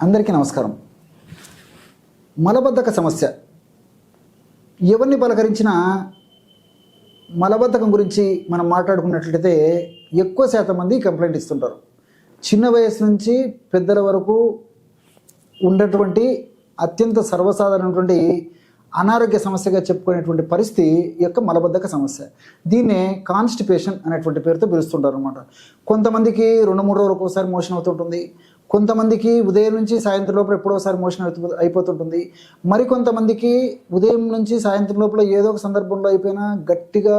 అందరికీ నమస్కారం. మలబద్ధక సమస్య ఎవరిని పలకరించినా మలబద్ధకం గురించి మనం మాట్లాడుకున్నట్లయితే ఎక్కువ శాతం మంది కంప్లైంట్ ఇస్తుంటారు. చిన్న వయసు నుంచి పెద్దల వరకు ఉన్నటువంటి అత్యంత సర్వసాధారణటువంటి అనారోగ్య సమస్యగా చెప్పుకునేటువంటి పరిస్థితి యొక్క మలబద్ధక సమస్య. దీన్నే కాన్స్టిపేషన్ అనేటువంటి పేరుతో పిలుస్తుంటారు అనమాట. కొంతమందికి 2-3 రోజులకు ఒకసారి మోషన్ అవుతుంటుంది. కొంతమందికి ఉదయం నుంచి సాయంత్రం లోపల ఎప్పుడోసారి మోషన్ అయిపోతుంటుంది. మరికొంతమందికి ఉదయం నుంచి సాయంత్రం లోపల ఏదో ఒక సందర్భంలో అయిపోయినా గట్టిగా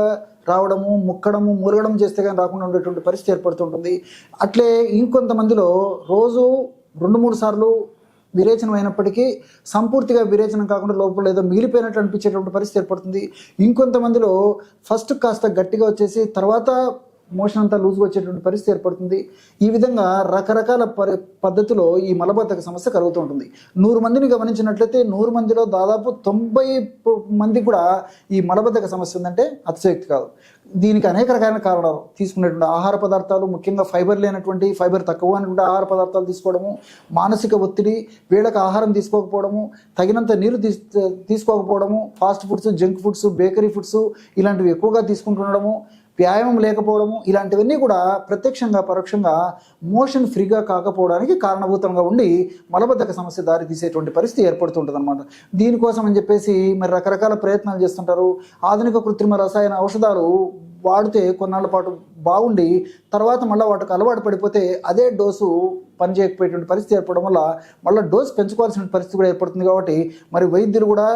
రావడము, ముక్కడము, మూలగడం చేస్తే కానీ రాకుండా ఉండేటువంటి పరిస్థితి ఏర్పడుతుంటుంది. అట్లే ఇంకొంతమందిలో రోజు 2-3 సార్లు విరేచనం అయినప్పటికీ సంపూర్తిగా విరేచనం కాకుండా లోపల ఏదో మిగిలిపోయినట్లు అనిపించేటువంటి పరిస్థితి ఏర్పడుతుంది. ఇంకొంతమందిలో ఫస్ట్ కాస్త గట్టిగా వచ్చేసి తర్వాత మోషన్ అంతా లూజ్గా వచ్చేటువంటి పరిస్థితి ఏర్పడుతుంది. ఈ విధంగా రకరకాల పద్ధతిలో ఈ మలబద్ధక సమస్య కలుగుతూ ఉంటుంది. 100 మందిని గమనించినట్లయితే 100 మందిలో దాదాపు 90 మందికి కూడా ఈ మలబద్ధక సమస్య ఉందంటే అతిశయోక్తి కాదు. దీనికి అనేక రకాలైన కారణాలు. తీసుకునేటువంటి ఆహార పదార్థాలు, ముఖ్యంగా ఫైబర్ తక్కువ అనేటువంటి ఆహార పదార్థాలు తీసుకోవడము, మానసిక ఒత్తిడి, వేళకు ఆహారం తీసుకోకపోవడము, తగినంత నీరు తీసుకోకపోవడము, fast foods, junk foods, bakery foods ఇలాంటివి ఎక్కువగా తీసుకుంటుండడము, వ్యాయామం లేకపోవడము, ఇలాంటివన్నీ కూడా ప్రత్యక్షంగా పరోక్షంగా మోషన్ ఫ్రీగా కాకపోవడానికి కారణభూతంగా ఉండి మలబద్ధక సమస్య దారి తీసేటువంటి పరిస్థితి ఏర్పడుతుంటుంది అనమాట. దీనికోసం అని చెప్పేసి మరి రకరకాల ప్రయత్నాలు చేస్తుంటారు. ఆధునిక కృత్రిమ రసాయన ఔషధాలు వాడితే కొన్నాళ్ళ పాటు బాగుండి తర్వాత మళ్ళీ వాటికి అలవాటు పడిపోతే అదే డోసు పనిచేయకపోయేటువంటి పరిస్థితి ఏర్పడడం వల్ల మళ్ళీ డోసు పెంచుకోవాల్సిన పరిస్థితి కూడా ఏర్పడుతుంది. కాబట్టి మరి వైద్యులు కూడా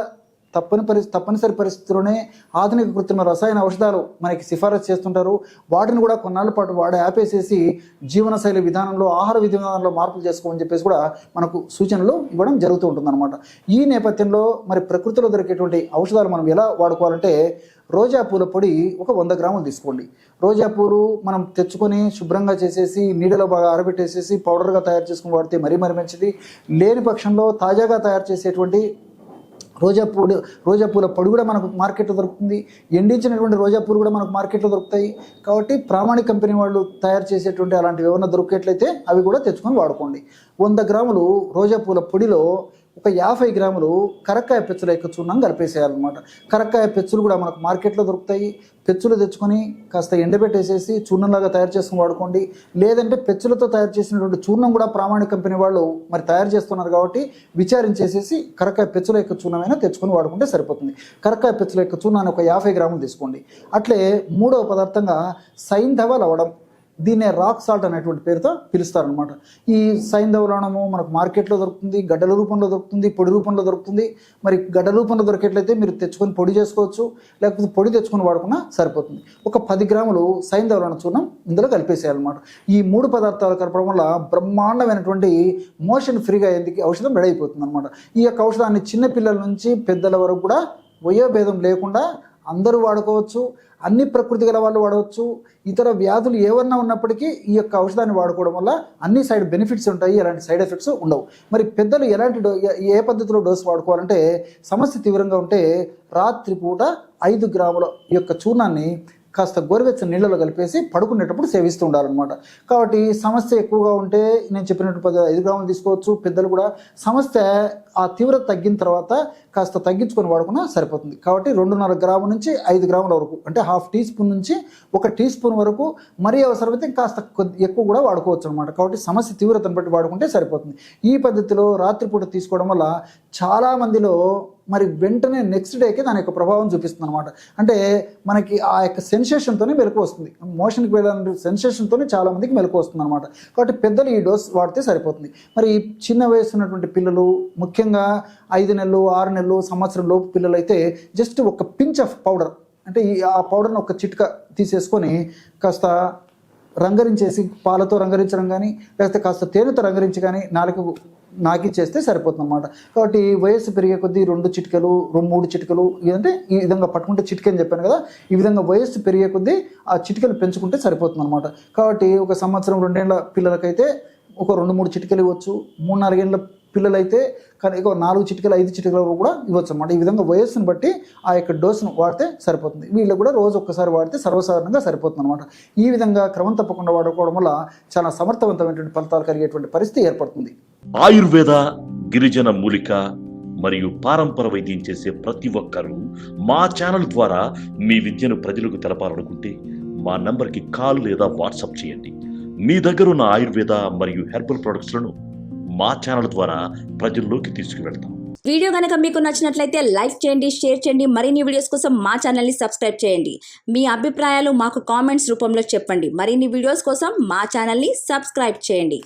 తప్పనిసరి పరిస్థితుల్లోనే ఆధునిక కృత్రిమ రసాయన ఔషధాలు మనకి సిఫారసు చేస్తుంటారు. వాటిని కూడా కొన్నాళ్ళ పాటు ఆపేసేసి జీవనశైలి విధానంలో, ఆహార విధానంలో మార్పులు చేసుకోమని చెప్పేసి కూడా మనకు సూచనలు ఇవ్వడం జరుగుతూ ఉంటుందన్నమాట. ఈ నేపథ్యంలో మరి ప్రకృతిలో దొరికేటువంటి ఔషధాలు మనం ఎలా వాడుకోవాలంటే, రోజా పూల పొడి ఒక 100 గ్రాములు తీసుకోండి. రోజా పూలు మనం తెచ్చుకొని శుభ్రంగా చేసేసి నీడలో బాగా ఆరబెట్టేసేసి పౌడర్గా తయారు చేసుకుని వాడితే మరీ మంచిది. లేని పక్షంలో తాజాగా తయారు చేసేటువంటి రోజా పూల పొడి కూడా మనకు మార్కెట్లో దొరుకుతుంది. ఎండించినటువంటి రోజా పూలు కూడా మనకు మార్కెట్లో దొరుకుతాయి. కాబట్టి ప్రామాణిక కంపెనీ వాళ్ళు తయారు చేసేటువంటి అలాంటివి ఏమైనా దొరికేట్లయితే అవి కూడా తెచ్చుకొని వాడుకోండి. 100 గ్రాములు రోజా పూల పొడిలో ఒక 50 గ్రాములు కరక్కాయ పెచ్చుల యొక్క చూర్ణం కలిపేసేయాలన్నమాట. కరక్కాయ పెచ్చులు కూడా మనకు మార్కెట్లో దొరుకుతాయి. పెచ్చులు తెచ్చుకొని కాస్త ఎండబెట్టేసేసి చూర్ణంలాగా తయారు చేసుకుని వాడుకోండి. లేదంటే పెచ్చులతో తయారు చేసినటువంటి చూర్ణం కూడా ప్రామాణిక కంపెనీ వాళ్ళు మరి తయారు చేస్తున్నారు కాబట్టి విచారించేసేసి కరక్కాయ పెచ్చుల యొక్క చూర్ణమైనా తెచ్చుకొని వాడుకుంటే సరిపోతుంది. కరక్కాయ పెచ్చుల యొక్క చూర్ణాన్ని ఒక 50 గ్రాములు తీసుకోండి. అట్లే మూడవ పదార్థంగా సైంధవ లవణం, దీన్నే రాక్ సాల్ట్ అనేటువంటి పేరుతో పిలుస్తారనమాట. ఈ సైంధవ లవణము మనకు మార్కెట్లో దొరుకుతుంది, గడ్డల రూపంలో దొరుకుతుంది, పొడి రూపంలో దొరుకుతుంది. మరి గడ్డ రూపంలో దొరికేట్లయితే మీరు తెచ్చుకొని పొడి చేసుకోవచ్చు, లేకపోతే పొడి తెచ్చుకొని వాడుకున్నా సరిపోతుంది. ఒక 10 గ్రాములు సైంధవ లవణ చూర్ణం ఇందులో కలిపేసేయాలన్నమాట. ఈ 3 పదార్థాలు కలపడం వల్ల బ్రహ్మాండమైనటువంటి మోషన్ ఫ్రీగా ఎందుకు ఔషధం రెడీ అయిపోతుంది అనమాట. ఈ యొక్క ఔషధాన్ని చిన్నపిల్లల నుంచి పెద్దల వరకు కూడా వయోభేదం లేకుండా అందరూ వాడుకోవచ్చు. అన్ని ప్రకృతి గల వాళ్ళు వాడవచ్చు. ఇతర వ్యాధులు ఏమన్నా ఉన్నప్పటికీ ఈ యొక్క ఔషధాన్ని వాడుకోవడం వల్ల అన్ని సైడ్ బెనిఫిట్స్ ఉంటాయి, ఎలాంటి సైడ్ ఎఫెక్ట్స్ ఉండవు. మరి పెద్దలు ఏ పద్ధతిలో డోసు వాడుకోవాలంటే, సమస్య తీవ్రంగా ఉంటే రాత్రిపూట 5 గ్రాముల ఈ యొక్క చూర్ణాన్ని కాస్త గోరువెచ్చని నీళ్ళలో కలిపేసి పడుకునేటప్పుడు సేవిస్తూ ఉండాలన్నమాట. కాబట్టి సమస్య ఎక్కువగా ఉంటే నేను చెప్పినట్టు 5 గ్రాములు తీసుకోవచ్చు. పెద్దలు కూడా సమస్య ఆ తీవ్రత తగ్గిన తర్వాత కాస్త తగ్గించుకొని వాడుకున్నా సరిపోతుంది. కాబట్టి 2.5 గ్రాముల నుంచి 5 గ్రాముల వరకు, అంటే 1/2 టీ స్పూన్ నుంచి 1 టీ స్పూన్ వరకు, మరీ అవసరమైతే కాస్త ఎక్కువ కూడా వాడుకోవచ్చు అనమాట. కాబట్టి సమస్య తీవ్రతను బట్టి వాడుకుంటే సరిపోతుంది. ఈ పద్ధతిలో రాత్రిపూట తీసుకోవడం వల్ల చాలామందిలో మరి వెంటనే నెక్స్ట్ డేకి దాని యొక్క ప్రభావం చూపిస్తుంది అనమాట. అంటే మనకి ఆ యొక్క సెన్సేషన్తోనే మెలకు వస్తుంది, మోషన్కి వెళ్ళాలంటే సెన్సేషన్తోనే చాలామందికి మెలకు వస్తుంది అనమాట. కాబట్టి పెద్దలు ఈ డోస్ వాడితే సరిపోతుంది. మరి చిన్న వయసు ఉన్నటువంటి పిల్లలు, ముఖ్యంగా 5 నెలలు, 6 నెలలు, సంవత్సరం లోపు పిల్లలు అయితే జస్ట్ ఒక పించ్ ఆఫ్ పౌడర్, అంటే ఆ పౌడర్ని ఒక చిట్కా తీసేసుకొని కాస్త రంగరించేసి, పాలతో రంగరించడం కానీ లేకపోతే కాస్త తేనెతో రంగరించి కానీ నాకిచ్చేస్తే సరిపోతుంది అనమాట. కాబట్టి వయస్సు పెరిగే కొద్దీ 2 చిటికలు, 3 చిటికలు, అంటే ఈ విధంగా పట్టుకుంటే చిటిక అని చెప్పాను కదా, ఈ విధంగా వయస్సు పెరిగే కొద్దీ ఆ చిటికలు పెంచుకుంటే సరిపోతుంది అనమాట. కాబట్టి 1 సంవత్సరం 2 ఏళ్ల పిల్లలకైతే ఒక 2-3 చిటికలు ఇవ్వచ్చు. 3-4 ఏళ్ళ పిల్లలైతే కానీ 4 చిటికలు 5 చిటికలు కూడా ఇవ్వచ్చు అనమాట. ఈ విధంగా వయస్సును బట్టి ఆ యొక్క డోసును వాడితే సరిపోతుంది. వీళ్ళు కూడా రోజు ఒక్కసారి వాడితే సర్వసాధారణంగా సరిపోతుంది అనమాట. ఈ విధంగా క్రమం తప్పకుండా వాడుకోవడం వల్ల చాలా సమర్థవంతమైనటువంటి ఫలితాలు కలిగేటువంటి పరిస్థితి ఏర్పడుతుంది. ఆయుర్వేద, గిరిజన మూలిక మరియు పారంపర వైద్యం చేసే ప్రతి ఒక్కరూ మా ఛానల్ ద్వారా మీ విద్యను ప్రజలకు తెలపాలనుకుంటే మా నంబర్కి కాల్ లేదా వాట్సాప్ చేయండి. మీ దగ్గర ఉన్న ఆయుర్వేద మరియు హెర్బల్ ప్రొడక్ట్స్లను మా ఛానల్ ద్వారా ప్రజల్లోకి తీసుకువెళ్తాం. వీడియో కనుక మీకు నచ్చినట్లయితే లైక్ చేయండి, షేర్ చేయండి. మరిన్ని వీడియోస్ కోసం మా ఛానల్ని సబ్స్క్రైబ్ చేయండి. మీ అభిప్రాయాలు మాకు కామెంట్స్ రూపంలో చెప్పండి. మరిన్ని వీడియోస్ కోసం మా ఛానల్ని సబ్స్క్రైబ్ చేయండి.